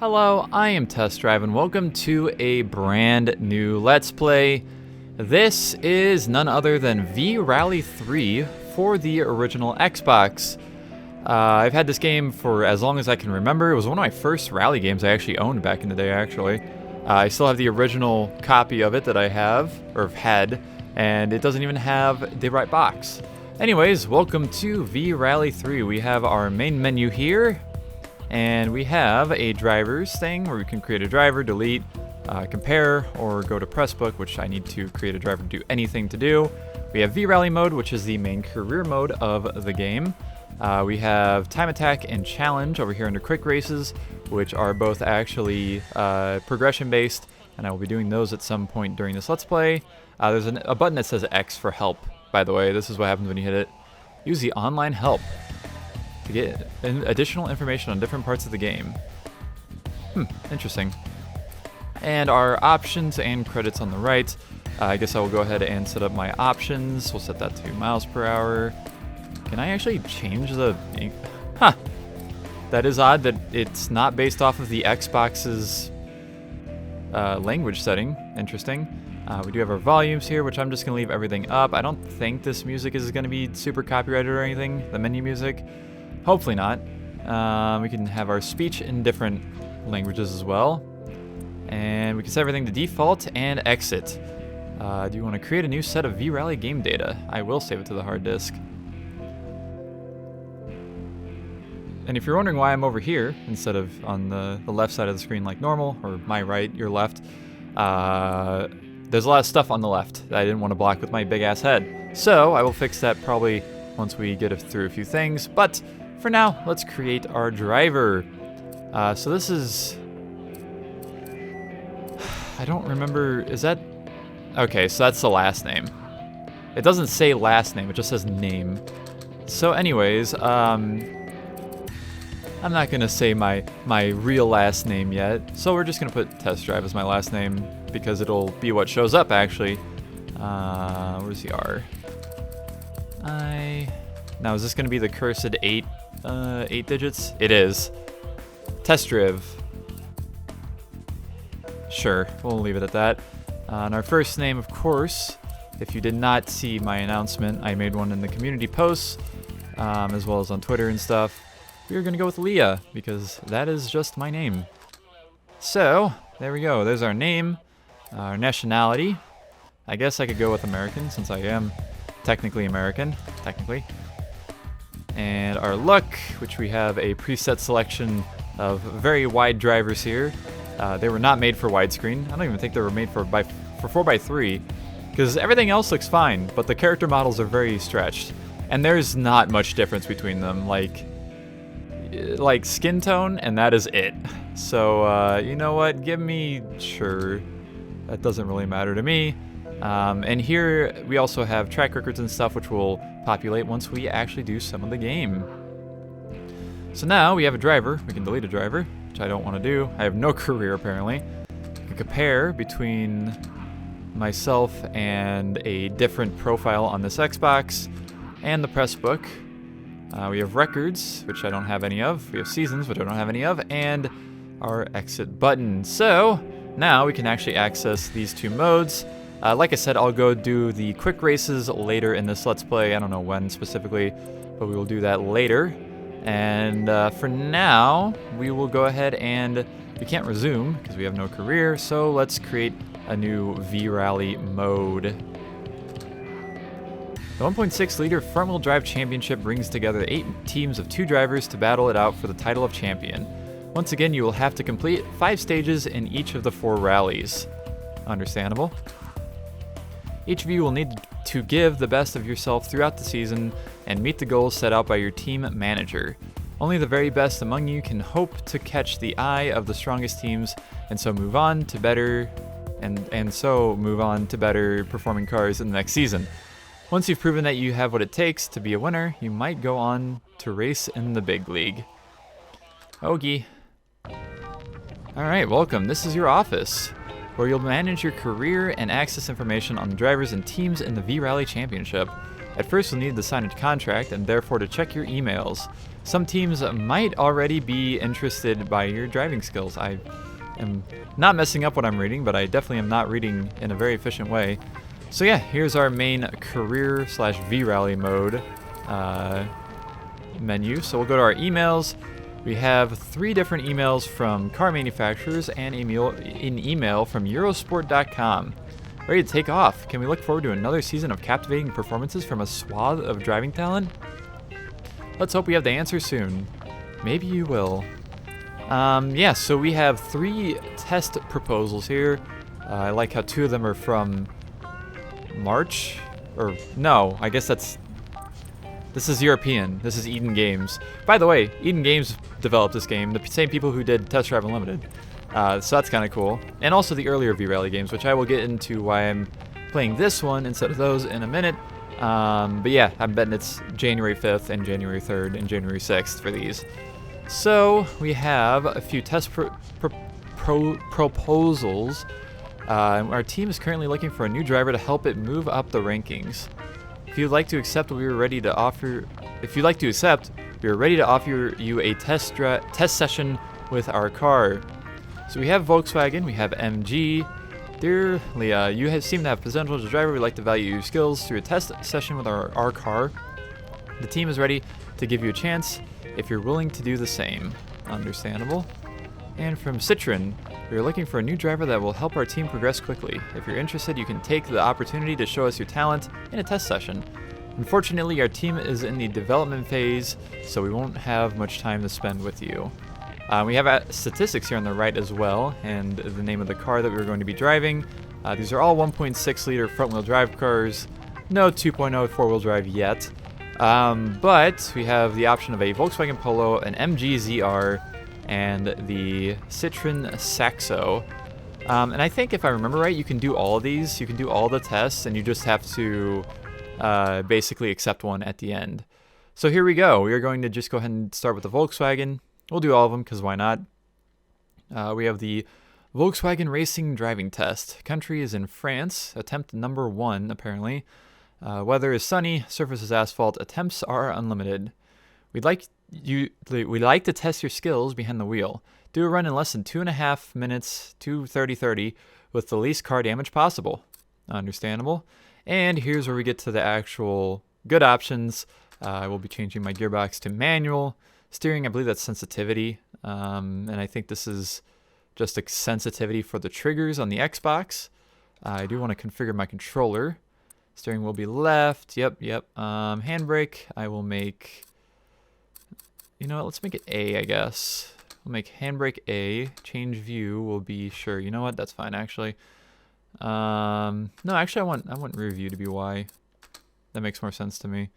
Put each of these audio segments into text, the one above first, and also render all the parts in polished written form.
Hello, I am Test Drive and welcome to a brand new Let's Play. This is none other than V-Rally 3 for the original Xbox. I've had this game for as long as I can remember. It was one of my first rally games I actually owned back in the day, actually. I still have the original copy of it that I have, or had, and it doesn't even have the right box. Anyways, welcome to V-Rally 3. We have our main menu here. And we have a drivers thing where we can create a driver, delete, compare, or go to pressbook, which I need to create a driver to do anything to do. We have V-Rally mode, which is the main career mode of the game. We have time attack and challenge over here under quick races, which are both actually progression based, and I will be doing those at some point during this Let's Play. There's a button that says X for help, by the way. This is what happens when you hit it. Use the online help to get additional information on different parts of the game. Interesting. And our options and credits on the right. I guess I will go ahead and set up my options. We'll set that to miles per hour. Can I actually change the... That is odd that it's not based off of the Xbox's language setting. Interesting. We do have our volumes here, which I'm just going to leave everything up. I don't think this music is going to be super copyrighted or anything, the menu music. Hopefully not. We can have our speech in different languages as well. And we can set everything to default and exit. Do you want to create a new set of V-Rally game data? I will save it to the hard disk. And if you're wondering why I'm over here instead of on the left side of the screen like normal, or my right, your left, there's a lot of stuff on the left that I didn't want to block with my big ass head. So I will fix that probably once we get through a few things. But for now, let's create our driver. So this is... I don't remember... Is that... Okay, so that's the last name. It doesn't say last name, it just says name. So anyways, I'm not going to say my real last name yet. So we're just going to put Test Drive as my last name because it'll be what shows up, actually. Where's the R? Now, is this going to be the cursed 8 digits? It is. Test Drive. Sure, we'll leave it at that. And our first name, of course, if you did not see my announcement, I made one in the community posts, as well as on Twitter and stuff. We're going to go with Leah, because that is just my name. So, there we go. There's our name, our nationality. I guess I could go with American, since I am technically American, technically. And our look, which we have a preset selection of very wide drivers here. They were not made for widescreen. I don't even think they were made for 4x3, because everything else looks fine, but the character models are very stretched. And there's not much difference between them, like skin tone, and that is it. So, you know what, sure, that doesn't really matter to me. And here we also have track records and stuff which will populate once we actually do some of the game. So now we have a driver. We can delete a driver, which I don't want to do. I have no career apparently. We can compare between myself and a different profile on this Xbox and the press book. We have records, which I don't have any of. We have seasons, which I don't have any of, and our exit button. So now we can actually access these two modes. Like I said, I'll go do the quick races later in this Let's Play. I don't know when specifically, but we will do that later. And for now, we will go ahead and... We can't resume because we have no career, so let's create a new V-Rally mode. The 1.6 liter front-wheel drive championship brings together 8 teams of 2 drivers to battle it out for the title of champion. Once again, you will have to complete 5 stages in each of the 4 rallies. Understandable. Each of you will need to give the best of yourself throughout the season and meet the goals set out by your team manager. Only the very best among you can hope to catch the eye of the strongest teams and so move on to better performing cars in the next season. Once you've proven that you have what it takes to be a winner, you might go on to race in the big league. Okie. Alright, welcome. This is your office, where you'll manage your career and access information on the drivers and teams in the V-Rally Championship. At first, you'll need to sign a contract and therefore to check your emails. some teams might already be interested by your driving skills. I am not messing up what I'm reading, but I definitely am not reading in a very efficient way. So yeah, here's our main career / V-Rally mode menu. So we'll go to our emails. We have 3 different emails from car manufacturers and an email from Eurosport.com. Ready to take off. Can we look forward to another season of captivating performances from a swath of driving talent? Let's hope we have the answer soon. Maybe you will. Yeah, so we have 3 test proposals here. I like how 2 of them are from March. Or, no, I guess this is European. This is Eden Games. By the way, Eden Games developed this game. The same people who did Test Drive Unlimited. So that's kind of cool. And also the earlier V-Rally games, which I will get into why I'm playing this one instead of those in a minute. But yeah, I'm betting it's January 5th and January 3rd and January 6th for these. So we have a few test proposals. Our team is currently looking for a new driver to help it move up the rankings. If you'd like to accept, we are ready to offer. If you'd like to accept, we are ready to offer you a test session with our car. So we have Volkswagen, we have MG. Dear Leah, you seem to have potential as a driver. We'd like to value your skills through a test session with our car. The team is ready to give you a chance if you're willing to do the same. Understandable. And from Citroen, we are looking for a new driver that will help our team progress quickly. If you're interested, you can take the opportunity to show us your talent in a test session. Unfortunately, our team is in the development phase, so we won't have much time to spend with you. We have statistics here on the right as well, and the name of the car that we're going to be driving. These are all 1.6 liter front-wheel drive cars. No 2.0 four-wheel drive yet. But we have the option of a Volkswagen Polo, an MG ZR, and the Citroen Saxo. And I think if I remember right, you can do all of these. You can do all the tests, and you just have to basically accept one at the end. So here we go. We are going to just go ahead and start with the Volkswagen. We'll do all of them because why not? We have the Volkswagen Racing Driving Test. Country is in France. Attempt number 1, apparently. Weather is sunny. Surface is asphalt. Attempts are unlimited. We'd like to test your skills behind the wheel. Do a run in less than 2.5 minutes to 30-30 with the least car damage possible. Understandable. And here's where we get to the actual good options. I will be changing my gearbox to manual. Steering, I believe that's sensitivity. And I think this is just a sensitivity for the triggers on the Xbox. I do want to configure my controller. Steering will be left. Yep. Handbrake, I will make... You know what, let's make it A, I guess. We'll make handbrake A. Change view will be, sure, you know what, that's fine, actually. No, actually, I want rear view to be Y. That makes more sense to me.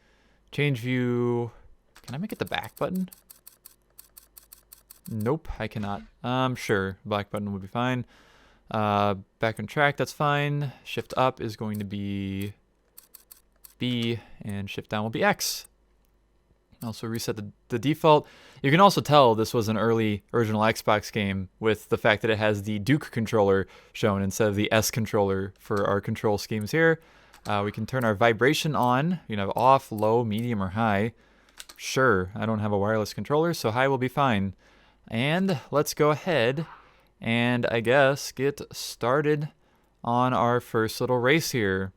Change view... Can I make it the back button? Nope, I cannot. Sure, black button will be fine. Back on track, that's fine. Shift up is going to be B, and shift down will be X. Also reset the default. You can also tell this was an early original Xbox game with the fact that it has the Duke controller shown instead of the S controller for our control schemes here. We can turn our vibration on. You can have off, low, medium, or high. Sure, I don't have a wireless controller, so high will be fine. And let's go ahead and, I guess, get started on our first little race here.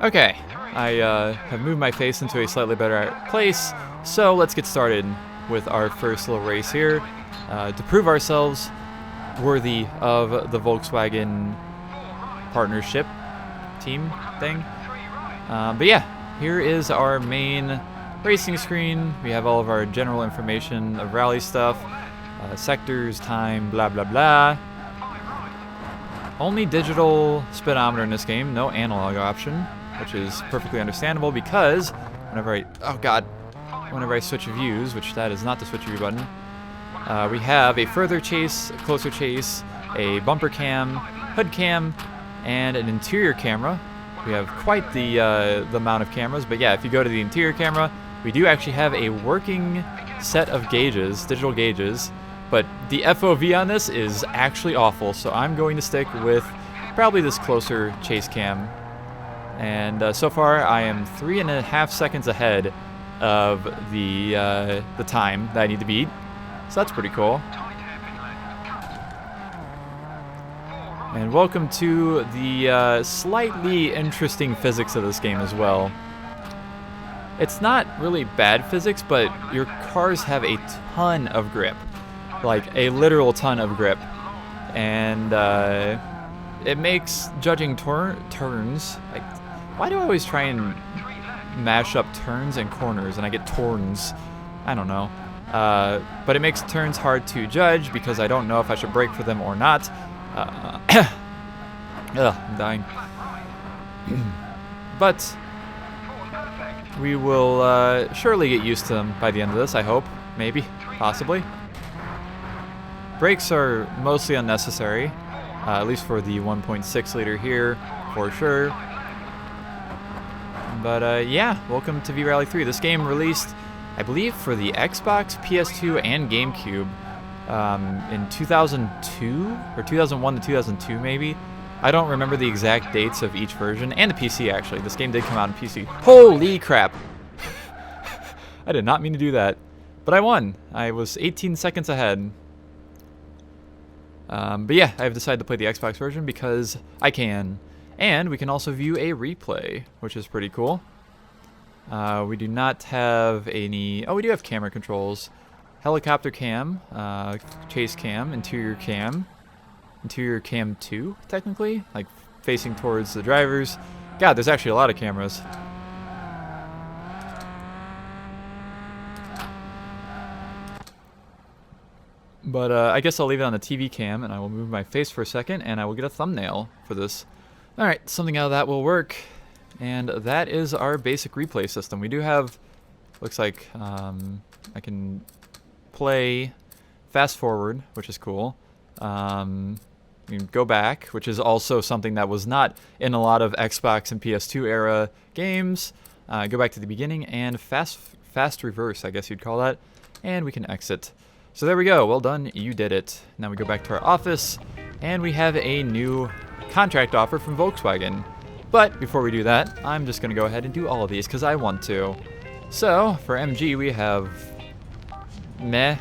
Okay, I have moved my face into a slightly better place, so let's get started with our first little race here to prove ourselves worthy of the Volkswagen partnership team thing. But yeah, here is our main racing screen. We have all of our general information of rally stuff, sectors, time, blah blah blah. Only digital speedometer in this game, no analog option, which is perfectly understandable because whenever I switch views, which that is not the switch view button, we have a further chase, a closer chase, a bumper cam, hood cam, and an interior camera. We have quite the amount of cameras, but yeah, if you go to the interior camera, we do actually have a working set of gauges, digital gauges, but the FOV on this is actually awful, so I'm going to stick with probably this closer chase cam. And so far, I am 3.5 seconds ahead of the time that I need to beat. So that's pretty cool. And welcome to the slightly interesting physics of this game as well. It's not really bad physics, but your cars have a ton of grip. Like a literal ton of grip. And it makes judging turns, like, why do I always try and mash up turns and corners and I get turns? I don't know. But it makes turns hard to judge because I don't know if I should brake for them or not. Ugh, I'm dying. But we will surely get used to them by the end of this, I hope. Maybe. Possibly. Brakes are mostly unnecessary, at least for the 1.6 liter here, for sure. But yeah, welcome to V-Rally 3. This game released, I believe, for the Xbox, PS2, and GameCube in 2002, or 2001 to 2002 maybe. I don't remember the exact dates of each version, and the PC actually. This game did come out on PC. Holy crap! I did not mean to do that. But I won. I was 18 seconds ahead. But yeah, I've decided to play the Xbox version because I can. And we can also view a replay, which is pretty cool. We do not have any... Oh, we do have camera controls. Helicopter cam, chase cam, interior cam 2, technically, like facing towards the drivers. God, there's actually a lot of cameras. But I guess I'll leave it on the TV cam, and I will move my face for a second, and I will get a thumbnail for this. Alright, something out of that will work. And that is our basic replay system. We do have, looks like, I can play fast forward, which is cool. You can go back, which is also something that was not in a lot of Xbox and PS2 era games. Go back to the beginning, and fast reverse, I guess you'd call that. And we can exit. So there we go. Well done. You did it. Now we go back to our office, and we have a new contract offer from Volkswagen. But before we do that, I'm just going to go ahead and do all of these because I want to. So for MG, we have meh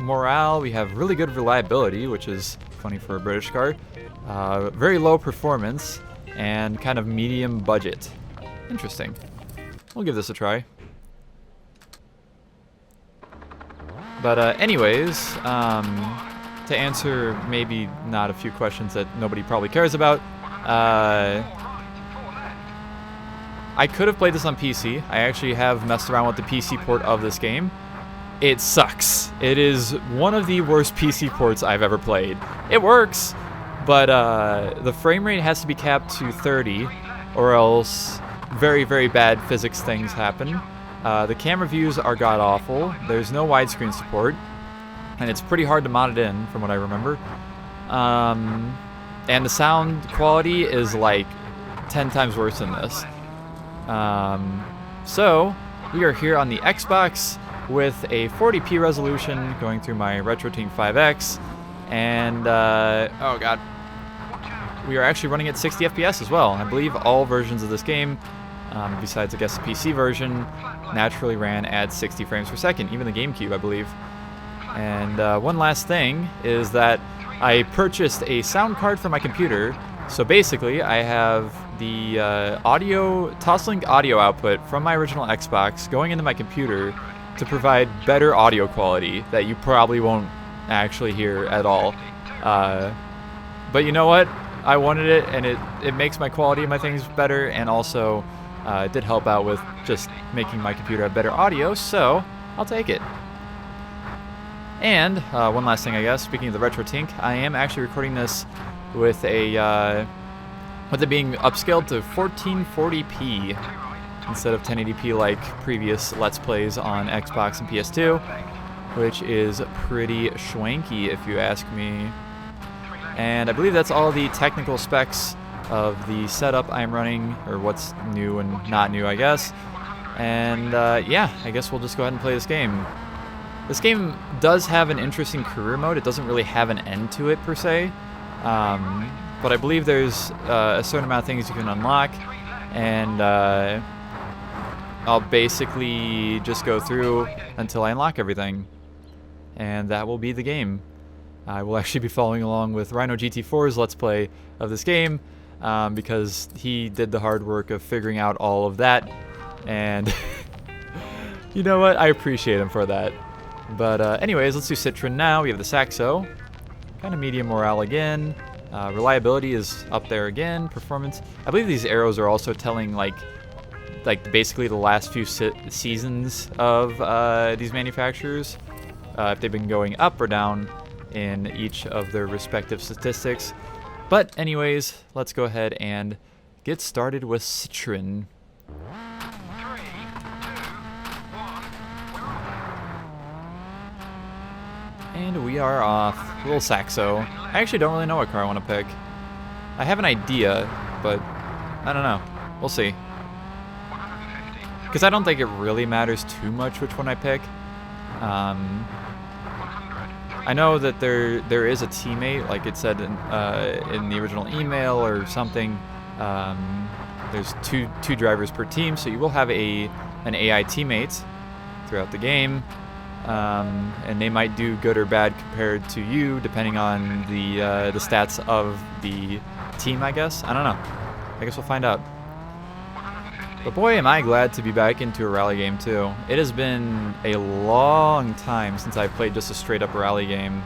morale. We have really good reliability, which is funny for a British car. Very low performance and kind of medium budget. Interesting. We'll give this a try. But anyways, to answer maybe not a few questions that nobody probably cares about, I could have played this on PC. I actually have messed around with the PC port of this game. It sucks. It is one of the worst PC ports I've ever played. It works, but the frame rate has to be capped to 30, or else very, very bad physics things happen. The camera views are god-awful. There's no widescreen support, and it's pretty hard to mod it in, from what I remember. And the sound quality is like 10 times worse than this. So, we are here on the Xbox with a 40p resolution going through my Retrotink 5X, and, oh god, we are actually running at 60 FPS as well. I believe all versions of this game, besides I guess the PC version, naturally ran at 60 frames per second, even the GameCube, I believe. And one last thing is that I purchased a sound card for my computer. So basically, I have the Toslink audio output from my original Xbox going into my computer to provide better audio quality that you probably won't actually hear at all. But you know what? I wanted it, and it makes my quality of my things better, and also it did help out with just making my computer have better audio, so I'll take it. And one last thing, I guess, speaking of the Retrotink, I am actually recording this with a with it being upscaled to 1440p instead of 1080p like previous Let's Plays on Xbox and PS2, which is pretty schwanky if you ask me. And I believe that's all the technical specs of the setup I'm running, or what's new and not new, I guess. And yeah, I guess we'll just go ahead and play this game. This game does have an interesting career mode. It doesn't really have an end to it, per se. But I believe there's a certain amount of things you can unlock. And I'll basically just go through until I unlock everything. And that will be the game. I will actually be following along with Rhino GT4's Let's Play of this game, because he did the hard work of figuring out all of that. And you know what? I appreciate him for that. But anyways, let's do Citroen now. We have the Saxo. Kind of medium morale again. Reliability is up there again. Performance. I believe these arrows are also telling like basically the last few seasons of these manufacturers, if they've been going up or down in each of their respective statistics. But anyways, let's go ahead and get started with Citroen. And we are off. Little Saxo. I actually don't really know what car I want to pick. I have an idea, but I don't know. We'll see. Because I don't think it really matters too much which one I pick. I know that there is a teammate, like it said in the original email or something. There's two drivers per team, so you will have an AI teammate throughout the game. And they might do good or bad compared to you, depending on the stats of the team, I guess. I don't know. I guess we'll find out. But boy, am I glad to be back into a rally game, too. It has been a long time since I've played just a straight-up rally game.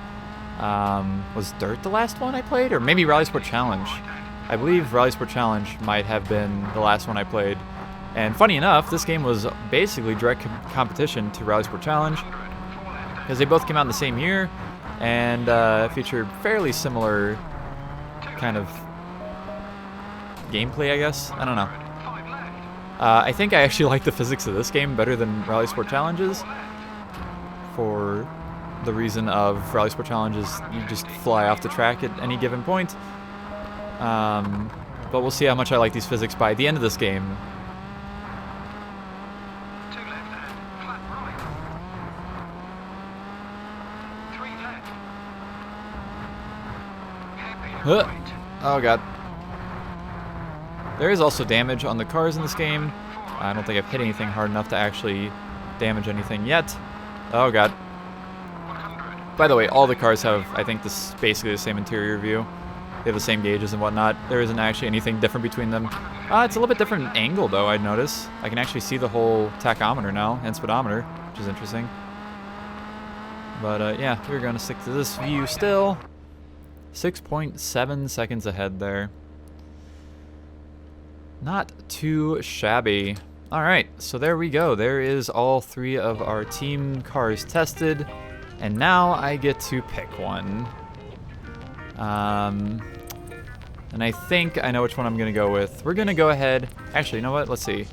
Was Dirt the last one I played? Or maybe Rally Sport Challenge. I believe Rally Sport Challenge might have been the last one I played. And funny enough, this game was basically direct competition to Rally Sport Challenge, because they both came out in the same year and featured fairly similar kind of gameplay, I guess. I don't know. I think I actually like the physics of this game better than Rally Sport Challenges, for the reason of Rally Sport Challenges, you just fly off the track at any given point. But we'll see how much I like these physics by the end of this game. Oh god. There is also damage on the cars in this game. I don't think I've hit anything hard enough to actually damage anything yet. Oh god. By the way, all the cars have, I think, this basically the same interior view. They have the same gauges and whatnot. There isn't actually anything different between them. It's a little bit different angle, though, I'd notice. I can actually see the whole tachometer now, and speedometer, which is interesting. But yeah, we're going to stick to this view still. 6.7 seconds ahead there. Not too shabby. Alright, so there we go. There is all three of our team cars tested. And now I get to pick one. And I think I know which one I'm going to go with. We're going to go ahead. Actually, you know what? Let's see.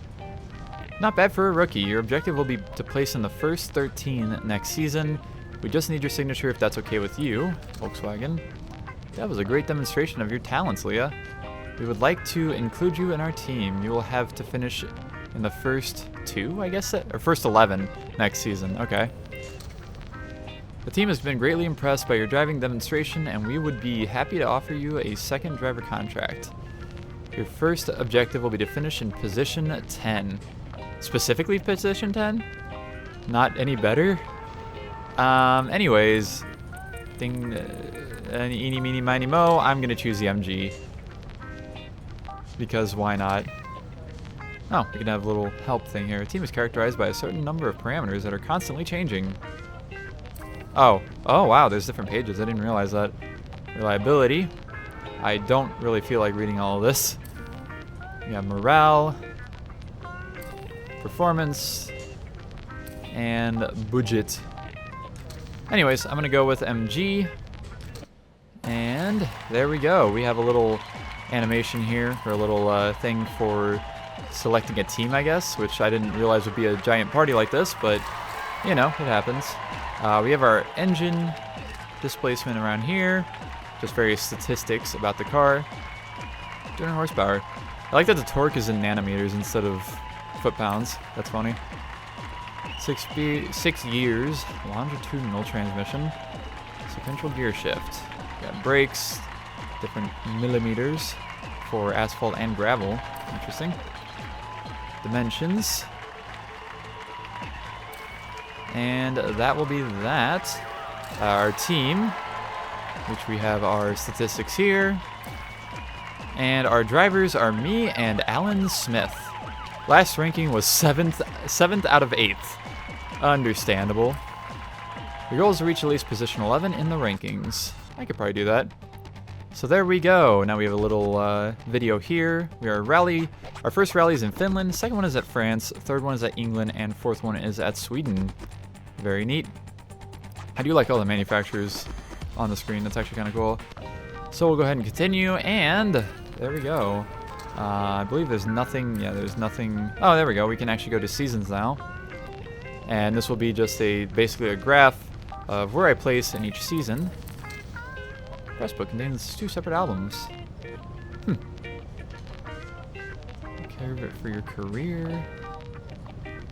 Not bad for a rookie. Your objective will be to place in the first 13 next season. We just need your signature if that's okay with you, Volkswagen. That was a great demonstration of your talents, Leah. We would like to include you in our team. You will have to finish in the first 2, I guess, or first 11 next season. Okay. The team has been greatly impressed by your driving demonstration, and we would be happy to offer you a second driver contract. Your first objective will be to finish in position 10. Specifically position 10? Not any better? Anyways, eeny, meeny, miny, mo, I'm going to choose the MG. Because why not? Oh, we can have a little help thing here. A team is characterized by a certain number of parameters that are constantly changing. Oh wow, there's different pages. I didn't realize that. Reliability. I don't really feel like reading all of this. We have morale, performance, and budget. Anyways, I'm gonna go with MG. And there we go. We have a little animation here, or a little thing for selecting a team, I guess, which I didn't realize would be a giant party like this, but you know, it happens. We have our engine displacement around here, just various statistics about the car. 200 horsepower. I like that the torque is in nanometers instead of foot-pounds. That's funny. 6 years, longitudinal transmission, sequential gear shift. Got brakes, different millimeters for asphalt and gravel. Interesting. Dimensions. And that will be that. Our team, which we have our statistics here. And our drivers are me and Alan Smith. Last ranking was 7th out of 8th. Understandable. Your goal is to reach at least position 11 in the rankings. I could probably do that. So there we go. Now we have a little video here. We are our first rally is in Finland, second one is at France, third one is at England, and fourth one is at Sweden. Very neat. I do like all the manufacturers on the screen. That's actually kind of cool. So we'll go ahead and continue, and there we go. I believe there's nothing. Yeah, there's nothing. Oh, there we go. We can actually go to seasons now. And this will be just basically a graph of where I place in each season. Press book contains 2 separate albums. Care of it for your career.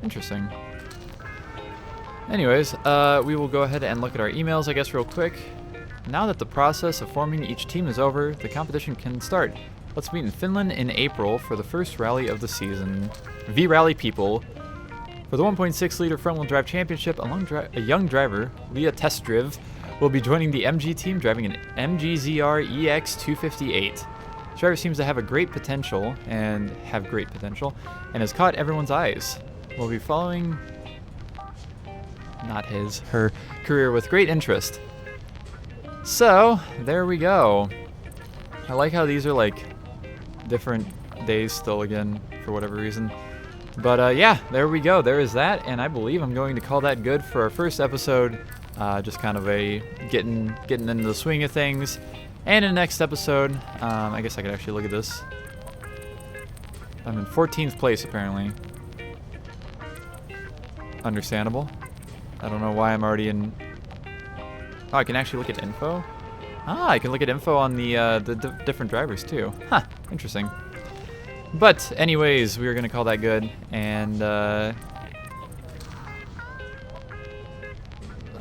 Interesting. Anyways, we will go ahead and look at our emails, I guess, real quick. Now that the process of forming each team is over, the competition can start. Let's meet in Finland in April for the first rally of the season. V-Rally people. For the 1.6 liter front-wheel drive championship, a young driver, Leah Testdriv, will be joining the MG team driving an MG ZR EX258. This driver seems to have great potential and has caught everyone's eyes. We'll be following her career with great interest. So, there we go. I like how these are like different days still again for whatever reason. But yeah, there we go. There is that, and I believe I'm going to call that good for our first episode. Just kind of a getting into the swing of things. And in the next episode, I guess I could actually look at this. I'm in 14th place apparently. Understandable. I don't know why I'm already in. Oh, I can actually look at info. Ah, I can look at info on the different drivers too. Huh, interesting. But anyways, we are gonna call that good, and I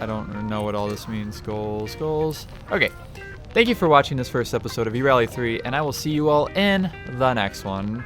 don't know what all this means. Goals. Okay. Thank you for watching this first episode of eRally 3, and I will see you all in the next one.